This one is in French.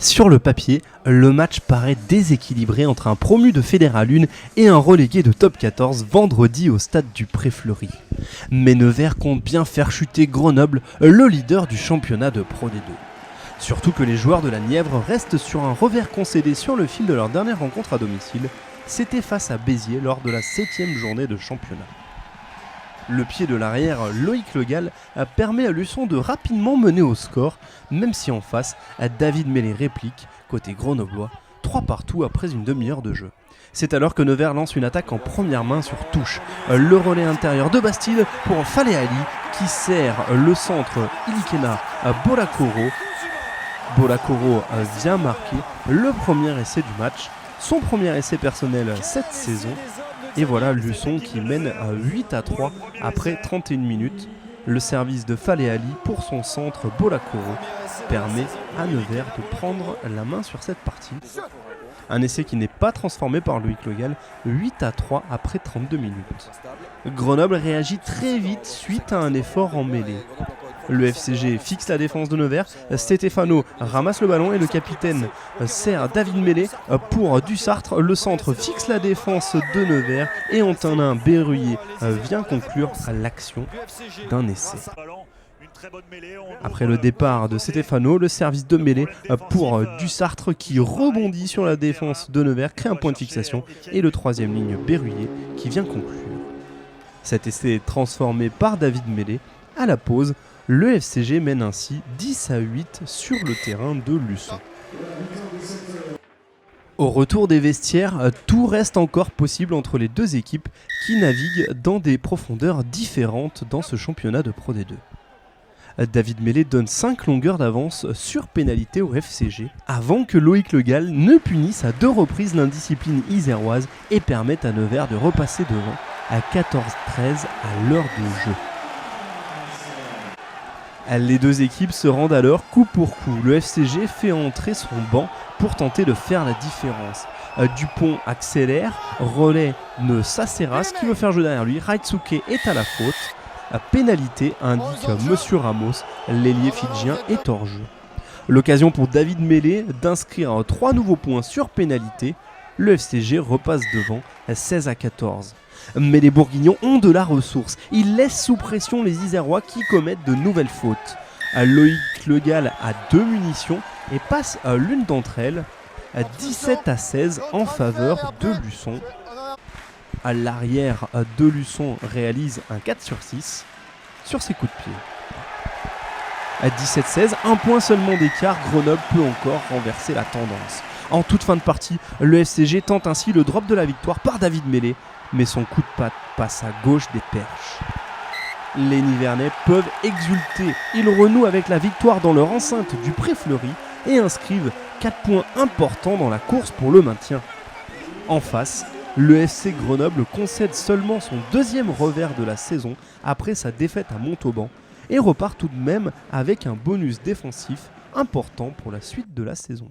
Sur le papier, le match paraît déséquilibré entre un promu de Fédéral 1 et un relégué de Top 14 vendredi au stade du Pré-Fleury. Mais Nevers compte bien faire chuter Grenoble, le leader du championnat de Pro D2. Surtout que les joueurs de la Nièvre restent sur un revers concédé sur le fil de leur dernière rencontre à domicile. C'était face à Béziers lors de la 7e journée de championnat. Le pied de l'arrière Loïc Legal permet à Luçon de rapidement mener au score, même si en face, David Mellet réplique, côté grenoblois, 3 partout après une demi-heure de jeu. C'est alors que Nevers lance une attaque en première main sur touche. Le relais intérieur de Bastille pour Fale Ali qui sert le centre Ilikena à Bolakoro. Bolakoro vient marquer le premier essai du match, son premier essai personnel cette saison. Et voilà Luçon qui mène à 8-3 après 31 minutes. Le service de Fale Ali pour son centre Bolakoro permet à Nevers de prendre la main sur cette partie. Un essai qui n'est pas transformé par Loïc Legal, 8-3 après 32 minutes. Grenoble réagit très vite suite à un effort en mêlée. Le FCG fixe la défense de Nevers, Stéphano ramasse le ballon et le capitaine sert David Mellet pour Dussartre. Le centre fixe la défense de Nevers et Antonin Berruyer vient conclure l'action d'un essai. Après le départ de Stéphano, le service de Mellet pour Dussartre qui rebondit sur la défense de Nevers, crée un point de fixation et le troisième ligne Berruyer qui vient conclure. Cet essai est transformé par David Mellet. À la pause, le FCG mène ainsi 10-8 sur le terrain de Luçon. Au retour des vestiaires, tout reste encore possible entre les deux équipes qui naviguent dans des profondeurs différentes dans ce championnat de Pro D2. David Mellet donne 5 longueurs d'avance sur pénalité au FCG avant que Loïc Legal ne punisse à 2 reprises l'indiscipline iséroise et permette à Nevers de repasser devant à 14-13 à l'heure de jeu. Les deux équipes se rendent alors coup pour coup. Le FCG fait entrer son banc pour tenter de faire la différence. Dupont accélère, relais ne Saceras qui veut faire jeu derrière lui. Raitsuke est à la faute. Pénalité indique Monsieur Ramos, l'ailier fidjien est hors jeu. L'occasion pour David Mellet d'inscrire 3 nouveaux points sur pénalité. Le FCG repasse devant 16-14. Mais les Bourguignons ont de la ressource. Ils laissent sous pression les Isérois qui commettent de nouvelles fautes. Loïc Legal a 2 munitions et passe l'une d'entre elles à 17-16 en faveur de Luçon. À l'arrière de Luçon réalise un 4/6 sur ses coups de pied. À 17-16, un point seulement d'écart, Grenoble peut encore renverser la tendance. En toute fin de partie, le FCG tente ainsi le drop de la victoire par David Mellet, mais son coup de patte passe à gauche des perches. Les Nivernais peuvent exulter. Ils renouent avec la victoire dans leur enceinte du Pré-Fleury et inscrivent 4 points importants dans la course pour le maintien. En face, le FC Grenoble concède seulement son 2e revers de la saison après sa défaite à Montauban et repart tout de même avec un bonus défensif important pour la suite de la saison.